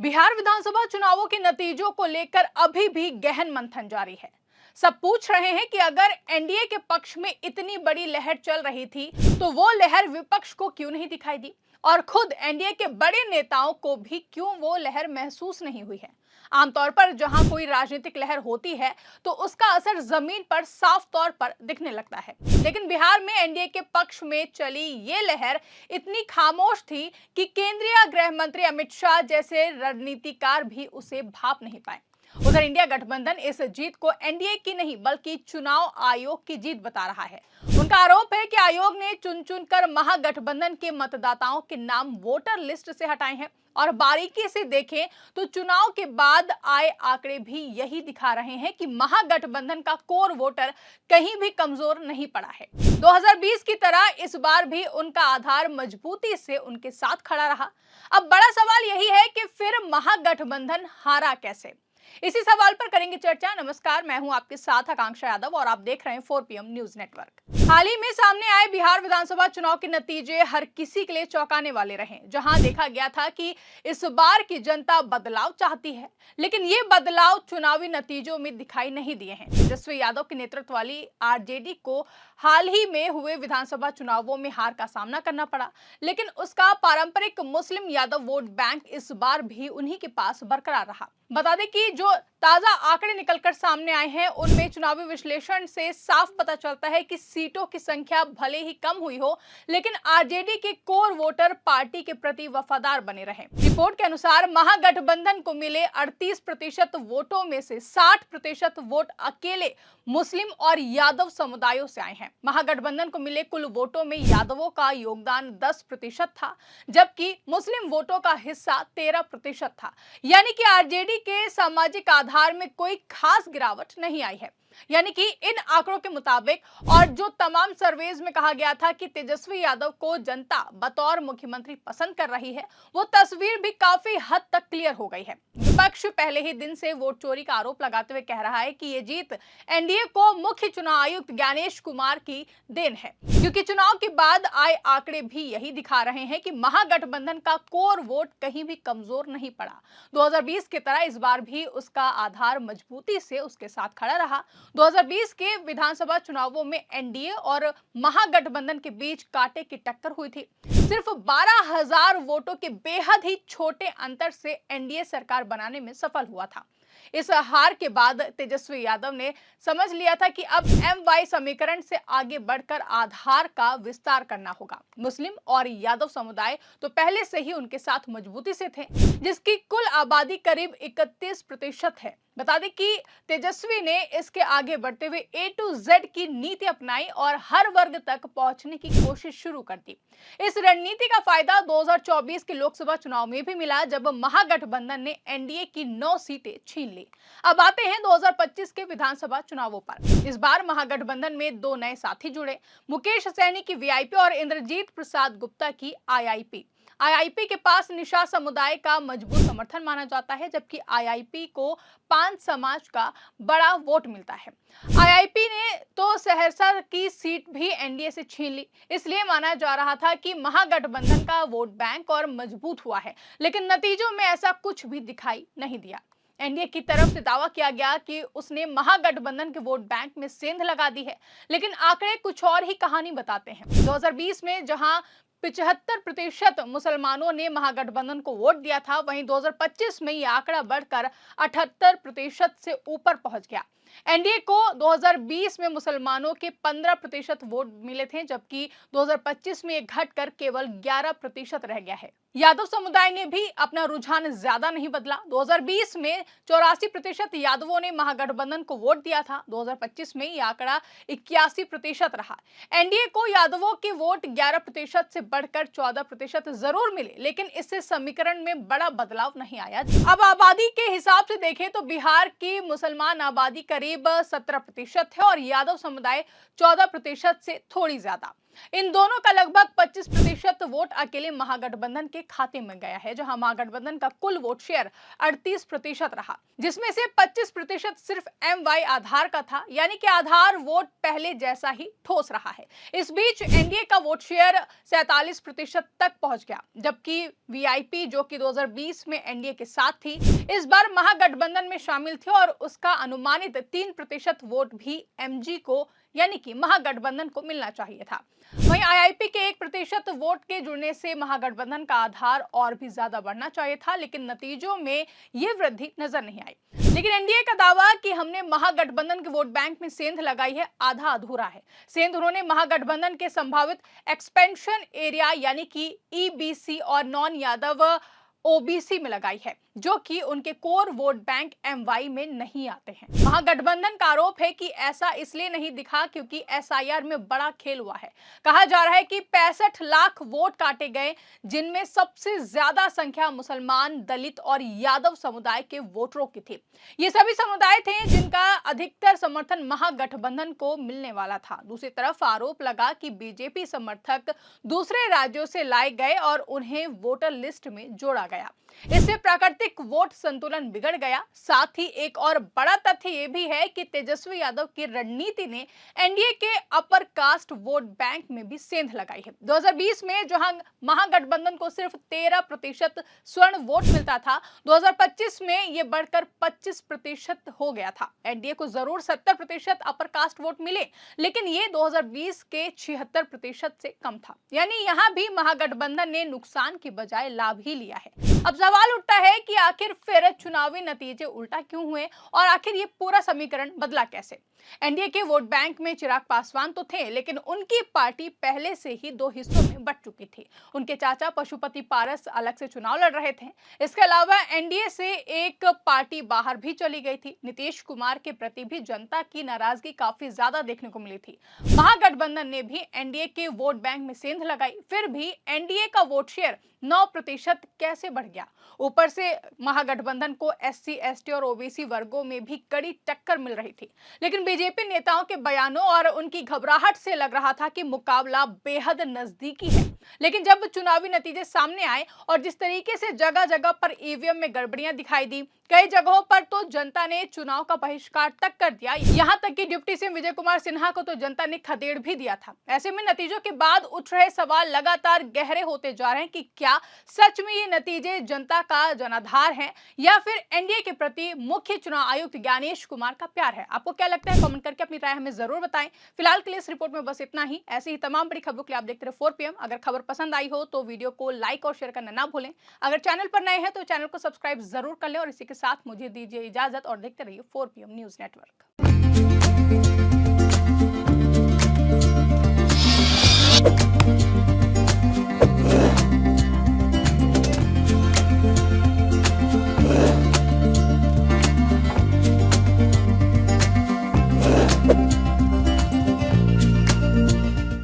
बिहार विधानसभा चुनावों के नतीजों को लेकर अभी भी गहन मंथन जारी है। सब पूछ रहे हैं कि अगर एनडीए के पक्ष में इतनी बड़ी लहर चल रही थी तो वो लहर विपक्ष को क्यों नहीं दिखाई दी, और खुद एनडीए के बड़े नेताओं को भी क्यों वो लहर महसूस नहीं हुई है। आमतौर पर जहां कोई राजनीतिक लहर होती है तो उसका असर जमीन पर साफ तौर पर दिखने लगता है, लेकिन बिहार में एनडीए के पक्ष में चली ये लहर इतनी खामोश थी कि केंद्रीय गृह मंत्री अमित शाह जैसे रणनीतिकार भी उसे भाप नहीं पाए। उधर इंडिया गठबंधन इस जीत को एनडीए की नहीं बल्कि चुनाव आयोग की जीत बता रहा है। उनका आरोप है कि आयोग ने चुन चुनकर महागठबंधन के मतदाताओं के नाम वोटर लिस्ट से हटाए हैं, और बारीकी से देखें तो चुनाव के बाद आए आंकड़े भी यही दिखा रहे हैं कि महागठबंधन का कोर वोटर कहीं भी कमजोर नहीं पड़ा है। 2020 की तरह इस बार भी उनका आधार मजबूती से उनके साथ खड़ा रहा। अब बड़ा सवाल यही है कि फिर महागठबंधन हारा कैसे। इसी सवाल पर करेंगे चर्चा। नमस्कार, मैं हूं आपके साथ आकांक्षा यादव और आप देख रहे हैं 4PM न्यूज नेटवर्क। हाल ही में सामने आए बिहार विधानसभा चुनाव के नतीजे हर किसी के लिए चौंकाने वाले रहे, जहां देखा गया था कि इस बार की जनता बदलाव चाहती है, लेकिन ये बदलाव चुनावी नतीजों में दिखाई नहीं दिए हैं। तेजस्वी यादव के नेतृत्व वाली आरजेडी को हाल ही में हुए विधानसभा चुनावों में हार का सामना करना पड़ा, लेकिन उसका पारंपरिक मुस्लिम यादव वोट बैंक इस बार भी उन्हीं के पास बरकरार रहा। बता दें कि जो ताजा आंकड़े निकलकर सामने आए हैं उनमें चुनावी विश्लेषण से साफ पता चलता है कि सीटों की संख्या भले ही कम हुई हो, लेकिन आरजेडी के कोर वोटर पार्टी के प्रति वफादार बने रहे। रिपोर्ट के अनुसार महागठबंधन को मिले 38% वोटों में से 60% वोट अकेले मुस्लिम और यादव समुदायों से आए हैं। महागठबंधन को मिले कुल वोटों में यादवों का योगदान 10% था, जबकि मुस्लिम वोटों का हिस्सा 13% था। यानी कि आरजेडी के सामाजिक आधार में कोई खास गिरावट नहीं आई है। यानी कि इन आंकड़ों के मुताबिक, और जो तमाम सर्वेज में कहा गया था कि तेजस्वी यादव को जनता बतौर मुख्यमंत्री पसंद कर रही है, वो तस्वीर भी काफी हद तक क्लियर हो गई है। विपक्ष पहले ही दिन से वोट चोरी का आरोप लगाते हुए कह रहा है कि ये जीत एनडीए को मुख्य चुनाव आयुक्त ज्ञानेश कुमार की देन है, क्योंकि चुनाव के बाद आए आंकड़े भी यही दिखा रहे हैं कि महागठबंधन का कोर वोट कहीं भी कमजोर नहीं पड़ा। 2020 की तरह इस बार भी उसका आधार मजबूती से उसके साथ खड़ा रहा। 2020 के विधानसभा चुनावों में एनडीए और महागठबंधन के बीच कांटे की टक्कर हुई थी। सिर्फ 12,000 वोटों के बेहद ही छोटे अंतर से एनडीए सरकार बनाने में सफल हुआ था। इस हार के बाद तेजस्वी यादव ने समझ लिया था कि अब एमवाई समीकरण से आगे बढ़कर आधार का विस्तार करना होगा। मुस्लिम और यादव समुदाय तो पहले से ही उनके साथ मजबूती से थे, जिसकी कुल आबादी करीब 31% है। बता दें कि तेजस्वी ने इसके आगे बढ़ते हुए ए टू जेड की नीति अपनाई और हर वर्ग तक पहुंचने की कोशिश शुरू कर दी। इस रणनीति का फायदा 2024 के लोकसभा चुनाव में भी मिला, जब महागठबंधन ने एनडीए की 9 सीटें छीन ली। अब आते हैं 2025 के विधानसभा चुनावों पर। इस बार महागठबंधन में 2 नए साथी जुड़े, मुकेश सैनी की वीआईपी और इंद्रजीत प्रसाद गुप्ता की आईआईपी। आईआईपी के पास निशा समुदाय का मजबूत समर्थन माना जाता है, जबकि आईआईपी को पांच समाज का बड़ा वोट मिलता है। आईआईपी ने तो सहरसा की सीट भी एनडीए से छीन ली, इसलिए माना जा रहा था कि महागठबंधन का वोट बैंक और मजबूत हुआ है, लेकिन नतीजों में ऐसा कुछ भी दिखाई नहीं दिया। एनडीए की तरफ से दावा किया गया कि उसने महागठबंधन के वोट बैंक में सेंध लगा दी है, लेकिन आंकड़े कुछ और ही कहानी बताते हैं। 2020 में जहां 75% मुसलमानों ने महागठबंधन को वोट दिया था, वहीं 2025 में यह आंकड़ा बढ़कर 78% से ऊपर पहुंच गया। एनडीए को 2020 में मुसलमानों के 15% वोट मिले थे, जबकि 2025 में ये घटकर केवल 11% रह गया है। यादव समुदाय ने भी अपना रुझान ज्यादा नहीं बदला। 2020 में 84% यादवों ने महागठबंधन को वोट दिया था। 2025 में यह आंकड़ा 81% रहा। एनडीए को यादवों के वोट 11% से बढ़कर 14% जरूर मिले, लेकिन इससे समीकरण में बड़ा बदलाव नहीं आया। अब आबादी के हिसाब से देखें तो बिहार की मुसलमान आबादी करीब 17% है और यादव समुदाय 14% से थोड़ी ज्यादा। इन दोनों का लगभग 25% वोट अकेले महागठबंधन के खाते में गया है, जहां महागठबंधन का कुल वोट शेयर 38% रहा, जिसमें से 25% सिर्फ MY आधार का था, यानी कि आधार वोट पहले जैसा ही ठोस रहा है। इस बीच एनडीए का वोट शेयर 47% तक पहुंच गया, जबकि वीआईपी जो कि 2020 में एनडीए के साथ थी, इस बार महागठबंधन में शामिल थी और उसका अनुमानित 3% वोट भी एमजी को यानी कि महागठबंधन को मिलना चाहिए था। वहीं आईआईपी के 1% वोट के जुड़ने से महागठबंधन का आधार और भी ज्यादा बढ़ना चाहिए था, लेकिन नतीजों में ये वृद्धि नजर नहीं आई। लेकिन एनडीए का दावा कि हमने महागठबंधन के वोट बैंक में सेंध लगाई है आधा अधूरा है। सेंध उन्होंने महागठबंधन के संभावित एक्सपेंशन एरिया यानी कि ईबीसी और नॉन यादव ओबीसी में लगाई है, जो कि उनके कोर वोट बैंक एमवाई में नहीं आते हैं। महागठबंधन का आरोप है कि ऐसा इसलिए नहीं दिखा क्योंकि एसआईआर में बड़ा खेल हुआ है। कहा जा रहा है कि 65 लाख वोट काटे गए, जिनमें सबसे ज्यादा संख्या मुसलमान, दलित और यादव समुदाय के वोटरों की थी। ये सभी समुदाय थे जिनका अधिकतर समर्थन महागठबंधन को मिलने वाला था। दूसरी तरफ आरोप लगा कि बीजेपी समर्थक दूसरे राज्यों से लाए गए और उन्हें वोटर लिस्ट में जोड़ा गया। इससे प्राकृतिक वोट संतुलन बिगड़ गया। साथ ही एक और बड़ा तथ्य यह भी है कि तेजस्वी यादव की रणनीति ने एनडीए के अपर कास्ट वोट बैंक में भी सेंध लगाई है। 2020 में जहां महागठबंधन को सिर्फ 13% स्वर्ण वोट मिलता था, 2025 में यह बढ़कर 25% हो गया था। एनडीए को जरूर 70% अपर कास्ट वोट मिले, लेकिन ये 2020 के 76% से कम था। यानी यहां भी महागठबंधन ने नुकसान की बजाय लाभ ही लिया है। अब सवाल उठता है कि आखिर फिर चुनावी नतीजे उल्टा क्यों हुए और आखिर ये पूरा समीकरण बदला कैसे। एनडीए के वोट बैंक में चिराग पासवान तो थे, लेकिन उनकी पार्टी पहले से ही 2 हिस्सों में बंट चुकी थी। उनके चाचा पशुपति पारस अलग से चुनाव लड़ रहे थे। इसके अलावा एनडीए से एक पार्टी बाहर भी चली गई थी। नीतीश कुमार के प्रति भी जनता की नाराजगी काफी ज्यादा देखने को मिली थी। महागठबंधन ने भी एनडीए के वोट बैंक में सेंध लगाई, फिर भी एनडीए का वोट शेयर 9% कैसे बढ़ गया। ऊपर से महागठबंधन को एससी, एसटी और ओबीसी वर्गों में भी कड़ी टक्कर मिल रही थी। लेकिन बीजेपी नेताओं के बयानों और उनकी घबराहट से लग रहा था कि मुकाबला बेहद नजदीकी है। लेकिन जब चुनावी नतीजे सामने आए और जिस तरीके से जगह जगह पर ईवीएम में गड़बड़ियां दिखाई दी, कई जगहों पर तो जनता ने चुनाव का बहिष्कार तक कर दिया। यहां तक कि डिप्टी सीएम विजय कुमार सिन्हा को तो जनता ने खदेड़ भी दिया था। ऐसे में नतीजों के बाद उठ रहे सवाल लगातार गहरे होते जा रहे हैं कि क्या सच में ये नतीजे जनता का जनाधार है या फिर एनडीए के प्रति मुख्य चुनाव आयुक्त ज्ञानेश कुमार का प्यार है। आपको क्या लगता है? कमेंट करके अपनी राय हमें जरूर बताएं। फिलहाल के लिए इस रिपोर्ट में बस इतना ही। ऐसी ही तमाम बड़ी खबरों के लिए आप देखते रहे 4 PM। अगर खबर पसंद आई हो तो वीडियो को लाइक और शेयर करना ना भूलें। अगर चैनल पर नए हैं तो चैनल को सब्सक्राइब जरूर कर लें और इसी के साथ मुझे दीजिए इजाजत और देखते रहिए 4 PM न्यूज नेटवर्क।